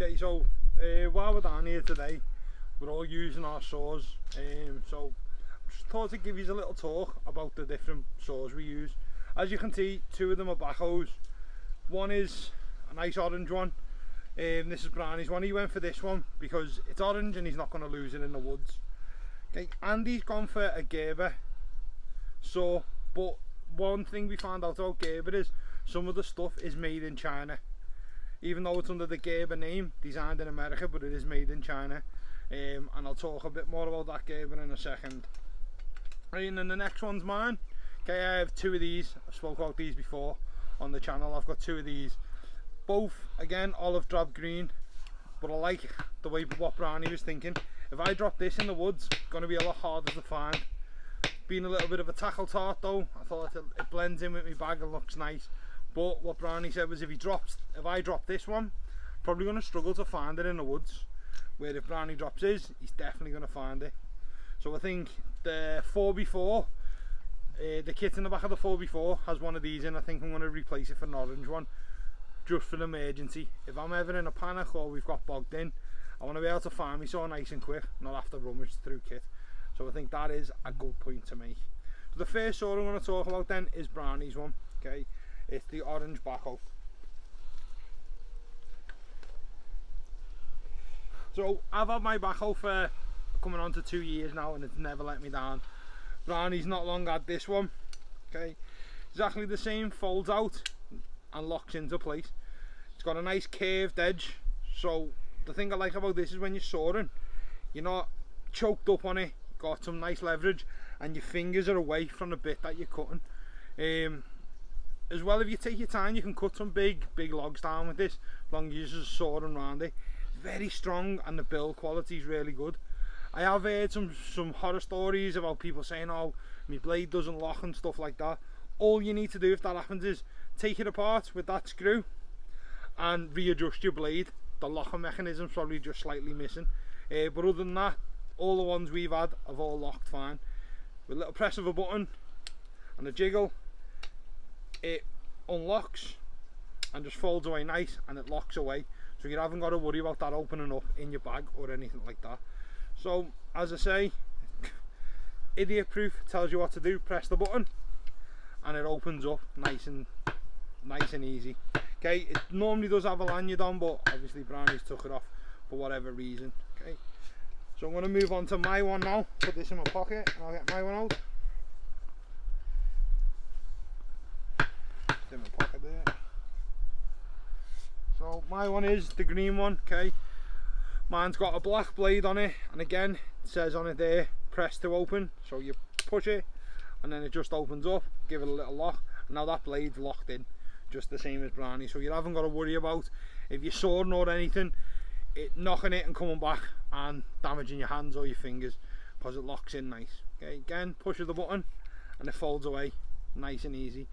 Okay, so while we're down here today, we're all using our saws. So I just thought to give you a little talk about the different saws we use. As you can see, two of them are Bahcos. One is a nice orange one. This is Brownies one. He went for this one because it's orange and he's not going to lose it in the woods. Okay, Andy's gone for a Gerber saw, but one thing we found out about Gerber is some of the stuff is made in China. Even though it's under the Gerber name, designed in America, but it is made in China. And I'll talk a bit more about that Gerber in a second. And then the next one's mine. Okay, I have two of these. I've spoken about these before on the channel. I've got two of these. Both, again, olive drab green. But I like the way what Brownie was thinking. If I drop this in the woods, it's going to be a lot harder to find. Being a little bit of a tackle tart though, I thought it blends in with my bag and looks nice. But what Brownie said was if I drop this one, probably going to struggle to find it in the woods. Where if Brownie drops his, he's definitely going to find it. So I think the 4x4, the kit in the back of the 4x4 has one of these in. I think I'm going to replace it for an orange one, just for an emergency. If I'm ever in a panic or we've got bogged in, I want to be able to find me saw nice and quick, not have to rummage through kit. So I think that is a good point to make. So the first saw I'm going to talk about then is Brownie's one. Okay, it's the orange Bahco. So I've had my Bahco for coming on to 2 years now and it's never let me down. Brownie's not long had this one. Okay, exactly the same, folds out and locks into place. It's got a nice curved edge. So the thing I like about this is when you're sawing, you're not choked up on it, got some nice leverage and your fingers are away from the bit that you're cutting. As well, if you take your time, you can cut some big logs down with this, as long as you're just sawing around it. It's very strong and the build quality is really good. I have heard some horror stories about people saying, oh, my blade doesn't lock and stuff like that. All you need to do if that happens is take it apart with that screw and readjust your blade. The locking mechanism's probably just slightly missing. But other than that, all the ones we've had have all locked fine. With a little press of a button and a jiggle, it unlocks and just folds away nice and it locks away. So you haven't got to worry about that opening up in your bag or anything like that. So as I say, idiot proof, tells you what to do. Press the button and it opens up nice and easy. Okay, it normally does have a lanyard on, but obviously Brownies took it off for whatever reason. Okay, so I'm going to move on to my one now. Put this in my pocket and I'll get my one out. It's in my pocket there. So my one is the green one. Okay, mine's got a black blade on it, and again it says on it there, press to open. So you push it and then it just opens up, give it a little lock, and now that blade's locked in, just the same as Brownie. So you haven't got to worry about if you're sawing or anything, it knocking it and coming back and damaging your hands or your fingers, because it locks in nice. Okay, again, push the button and it folds away nice and easy.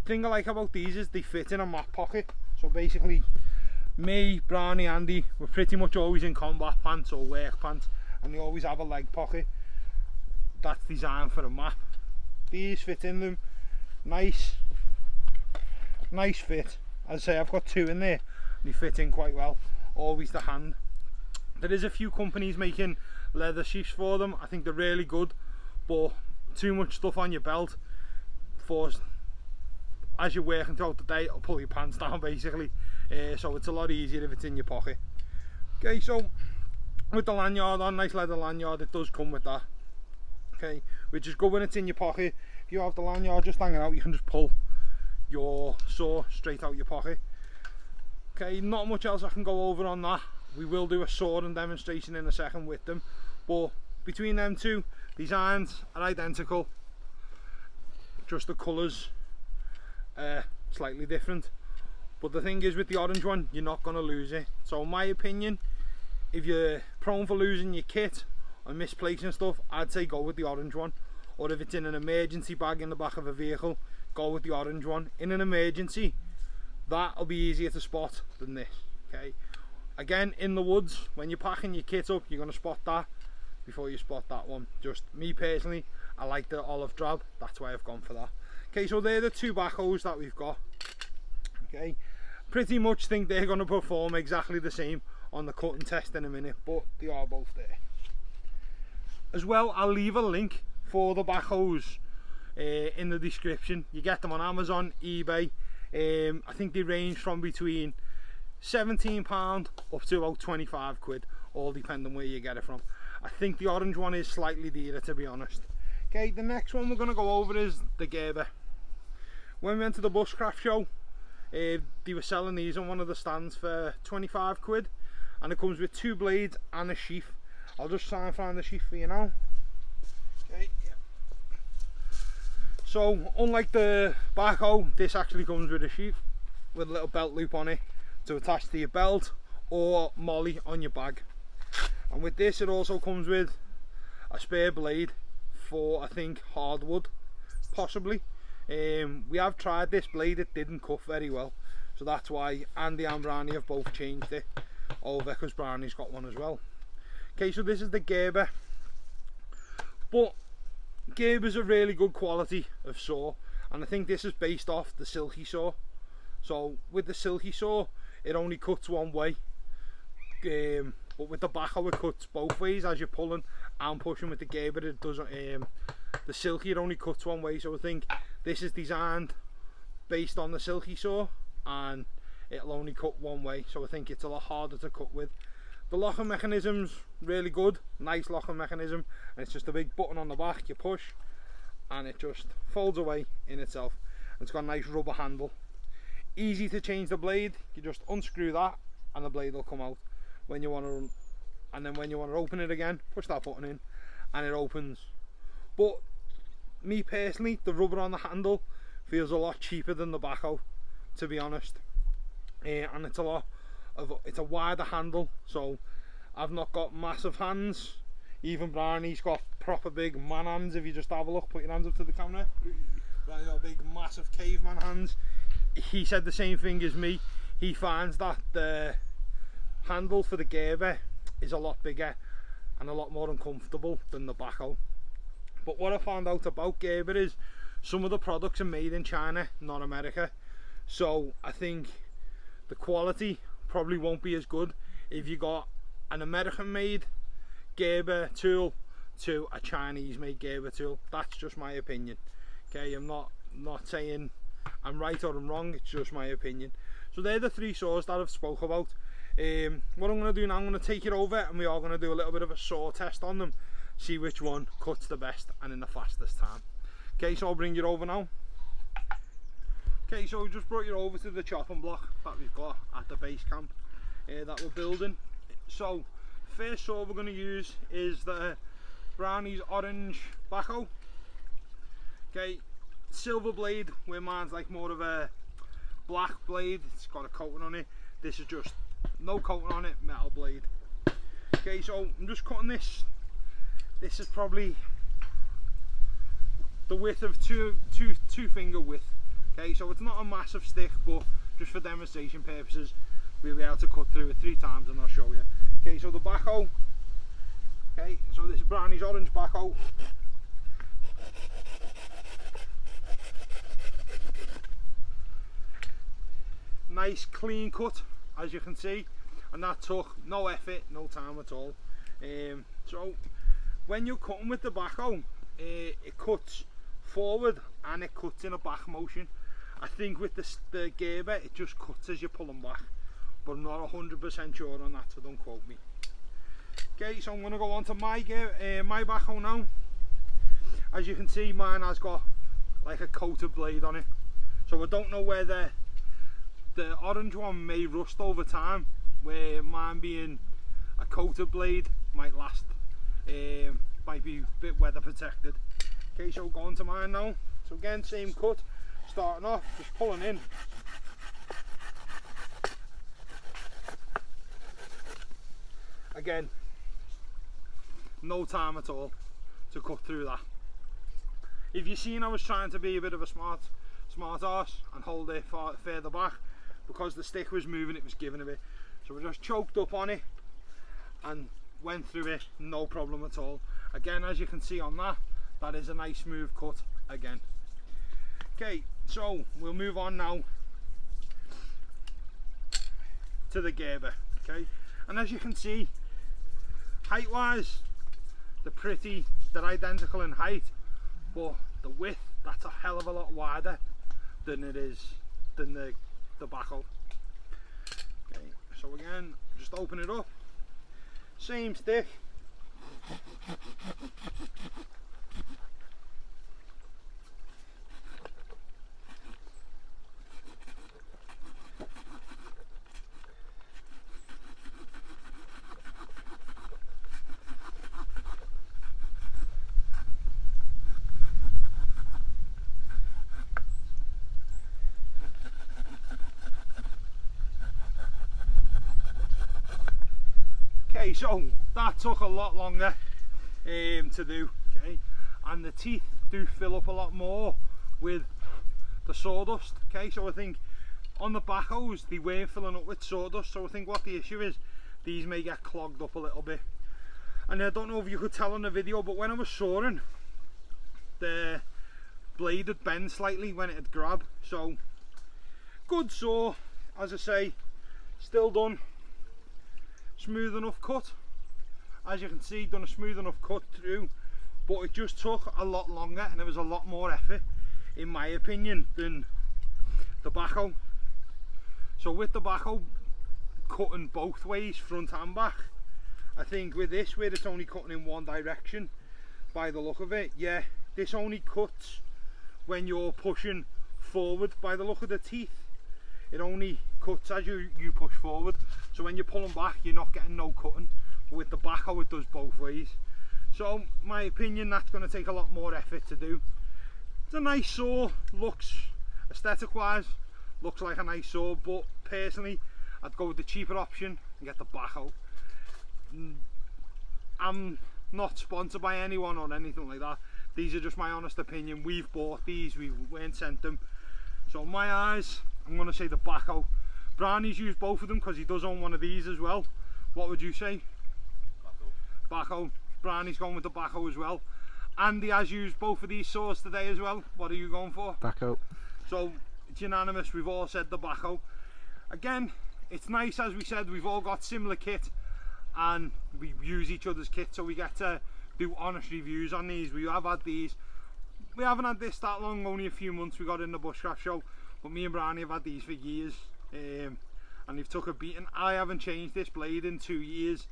Thing I like about these is they fit in a map pocket. So basically, me, Brownie, Andy, we're pretty much always in combat pants or work pants, and they always have a leg pocket that's designed for a map. These fit in them, nice fit. As I say, I've got two in there and they fit in quite well. Always the hand. There is a few companies making leather sheaths for them. I think they're really good, but too much stuff on your belt for as you're working throughout the day, it'll pull your pants down basically. So it's a lot easier if it's in your pocket. Okay, so with the lanyard on, nice leather lanyard, it does come with that. Okay, which is good when it's in your pocket. If you have the lanyard just hanging out, you can just pull your saw straight out your pocket. Okay, not much else I can go over on that. We will do a sawing demonstration in a second with them, but between them two, designs are identical, just the colours slightly different. But the thing is, with the orange one, you're not going to lose it. So in my opinion, if you're prone for losing your kit or misplacing stuff, I'd say go with the orange one. Or if it's in an emergency bag in the back of a vehicle, go with the orange one. In an emergency, that'll be easier to spot than this. Okay, again, in the woods, when you're packing your kit up, you're going to spot that before you spot that one. Just me personally, I like the olive drab, that's why I've gone for that. Okay, so they're the two Bahcos that we've got. Okay, pretty much think they're going to perform exactly the same on the cutting test in a minute, but they are both there. As well, I'll leave a link for the Bahcos in the description. You get them on Amazon, eBay. I think they range from between £17 up to about 25 quid, all depending where you get it from. I think the orange one is slightly dearer, to be honest. Okay, the next one we're going to go over is the Gerber. When we went to the bushcraft show, they were selling these on one of the stands for 25 quid, and it comes with 2 blades and a sheath. I'll just try and find the sheath for you now. Okay, yeah. So unlike the Bahco, this actually comes with a sheath with a little belt loop on it to attach to your belt or molly on your bag. And with this, it also comes with a spare blade for, I think, hardwood, possibly. We have tried this blade, it didn't cut very well, so that's why Andy and Brownie have both changed it over, because Brownie's got one as well. Okay, so this is the Gerber, but Gerber's a really good quality of saw, and I think this is based off the silky saw. So with the silky saw, it only cuts one way, but with the Bahco it cuts both ways as you're pulling and pushing. With the Gerber it doesn't. The silky, it only cuts one way, so I think this is designed based on the silky saw and it'll only cut one way, so I think it's a lot harder to cut with. The locking mechanism's really good, nice locking mechanism, and it's just a big button on the back, you push and it just folds away in itself. And it's got a nice rubber handle, easy to change the blade. You just unscrew that and the blade will come out when you want to, and then when you want to open it again, push that button in and it opens. But me personally, the rubber on the handle feels a lot cheaper than the Bahco, to be honest, and it's a wider handle, so I've not got massive hands. Even Brownie's got proper big man hands. If you just have a look, put your hands up to the camera. Brownie's got big massive caveman hands. He said the same thing as me. He finds that the handle for the Gerber is a lot bigger and a lot more uncomfortable than the Bahco. But what I found out about Gerber is some of the products are made in China, not America, so I think the quality probably won't be as good if you got an American made Gerber tool to a Chinese made Gerber tool. That's just my opinion. Okay, I'm not saying I'm right or I'm wrong, it's just my opinion. So they're the 3 saws that I've spoke about. What I'm going to do now, I'm going to take it over and we are going to do a little bit of a saw test on them, see which one cuts the best and in the fastest time. Okay, so I'll bring you over now. Okay, so we just brought you over to the chopping block that we've got at the base camp that we're building. So first saw we're going to use is the Brownies orange Bahco. Okay, silver blade, where mine's like more of a black blade, it's got a coating on it. This is just no coating on it, metal blade. Okay, so I'm just cutting this. This is probably the width of two finger width. Okay, so it's not a massive stick, but just for demonstration purposes, we'll be able to cut through it 3 times and I'll show you. Okay, so the Bahco. Okay, so this is Brownie's orange Bahco. Nice clean cut, as you can see, and that took no effort, no time at all. So when you're cutting with the Bahco, it cuts forward and it cuts in a back motion. I think with the Gerber it just cuts as you're pulling back, but I'm not 100% sure on that, so don't quote me. Okay, so I'm going to go on to my Bahco now. As you can see, mine has got like a coated blade on it, so I don't know whether the orange one may rust over time, where mine being a coated blade might last, might be a bit weather protected. Okay, so going to mine now. So again, same cut, starting off, just pulling in. Again, no time at all to cut through that. If you've seen, I was trying to be a bit of a smart arse and hold it further back, because the stick was moving, it was giving a bit. So we just choked up on it and went through it, no problem at all. Again, as you can see on that, that is a nice smooth cut again. Okay, so we'll move on now to the Gerber. Okay, and as you can see, height wise they're identical in height, but the width, that's a hell of a lot wider than the Bahco. Okay, so again, just open it up, same stick. Okay, so that took a lot longer to do, okay, and the teeth do fill up a lot more with the sawdust. Okay, so I think on the Bahcos they weren't filling up with sawdust, so I think what the issue is, these may get clogged up a little bit. And I don't know if you could tell in the video, but when I was sawing, the blade had bent slightly when it had grabbed. So good saw, as I say, still done. Smooth enough cut, as you can see, done a smooth enough cut through, but it just took a lot longer and there was a lot more effort, in my opinion, than the Bahco. So with the Bahco cutting both ways, front and back, I think with this, where it's only cutting in one direction by the look of it, yeah, this only cuts when you're pushing forward. By the look of the teeth, it only cuts as you push forward, so when you're pulling back you're not getting no cutting. But with the Bahco it does both ways. So my opinion, that's going to take a lot more effort to do. It's a nice saw, looks, aesthetic wise, looks like a nice saw, but personally I'd go with the cheaper option and get the Bahco. I'm not sponsored by anyone or anything like that, these are just my honest opinion. We've bought these, we weren't sent them, so in my eyes I'm going to say the Bahco. Brownies use both of them because he does own one of these as well. What would you say? Bahco. Brownies going with the Bahco as well. Andy has used both of these saws today as well. What are you going for? Bahco. So it's unanimous, we've all said the Bahco. Again, it's nice, as we said, we've all got similar kit and we use each other's kit, so we get to do honest reviews on these. We have had these, we haven't had this that long, only a few months. We got in the bushcraft show, but me and Brownie have had these for years, and they've took a beating. I haven't changed this blade in 2 years.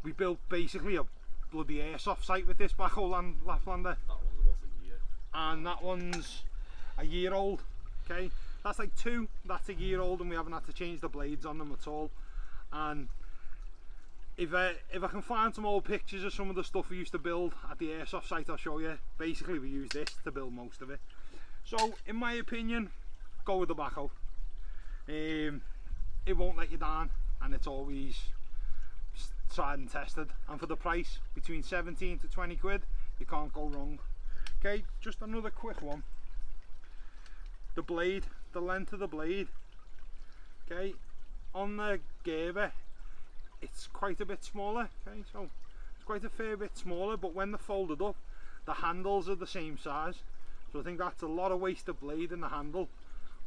We built basically a bloody airsoft site with this Bahco Laplander. That one's about a year. And that one's a year old. Okay, that's like 2, that's a year old, and we haven't had to change the blades on them at all. And if I can find some old pictures of some of the stuff we used to build at the airsoft site, I'll show you. Basically we use this to build most of it. So in my opinion, go with the Bahco. It won't let you down, and it's always tried and tested, and for the price, between 17 to 20 quid, you can't go wrong. Okay, just another quick one. The blade, the length of the blade. Okay, on the Gerber, it's quite a bit smaller. Okay, so it's quite a fair bit smaller, but when they're folded up, the handles are the same size. So I think that's a lot of wasted blade in the handle.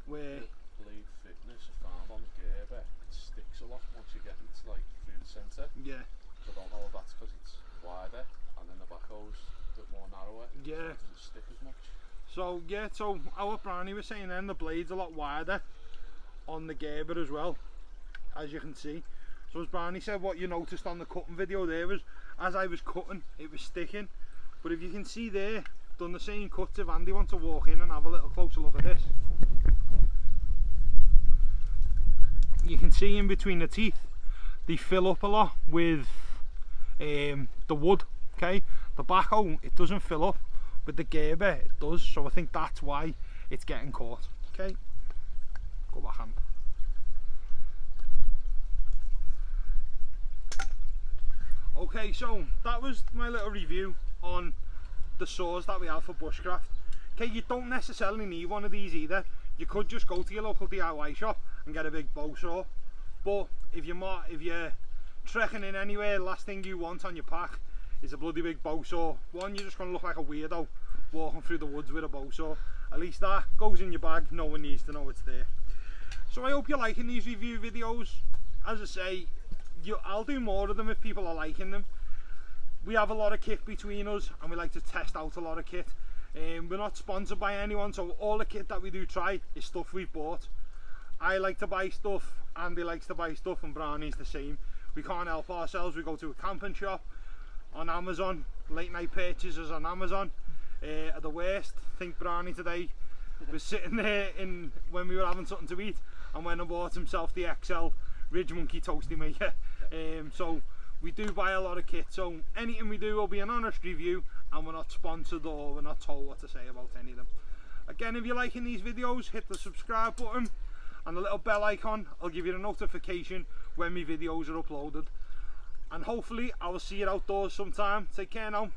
Where the blade thickness found on the Gerber, it sticks a lot once you get into like through the centre. yeah, So I don't know if that's because it's wider, and then the Bahco's a bit more narrower. Yeah. So it doesn't stick as much. so yeah, so our Brownie was saying then the blade's a lot wider on the Gerber as well, as you can see. So as Brownie said, what you noticed on the cutting video there was, as I was cutting, it was sticking. But if you can see there, done the same cuts. If Andy wants to walk in and have a little closer look at this, you can see in between the teeth, they fill up a lot with the wood. Okay, the Bahco, it doesn't fill up. With the Gerber, it does. So I think that's why it's getting caught. Okay, go back hand. Okay, so that was my little review on the saws that we have for bushcraft. Okay, you don't necessarily need one of these either. You could just go to your local DIY shop and get a big bow saw. But if you're trekking in anywhere, last thing you want on your pack is a bloody big bow saw. One, you're just going to look like a weirdo walking through the woods with a bow saw. At least that goes in your bag, no one needs to know it's there. So I hope you're liking these review videos. as I say, I'll do more of them if people are liking them. We have a lot of kit between us and we like to test out a lot of kit. We're not sponsored by anyone, so all the kit that we do try is stuff we've bought. I like to buy stuff, Andy likes to buy stuff, and Brownies the same. We can't help ourselves. We go to a camping shop on Amazon, late night purchases on Amazon are the worst. Think Brownie today was sitting there when we were having something to eat and went and bought himself the XL Ridge Monkey Toasty Maker. So we do buy a lot of kit, so anything we do will be an honest review, and we're not sponsored or we're not told what to say about any of them. Again, if you're liking these videos, hit the subscribe button and the little bell icon. I'll give you a notification when my videos are uploaded, and hopefully I will see you outdoors sometime. Take care now.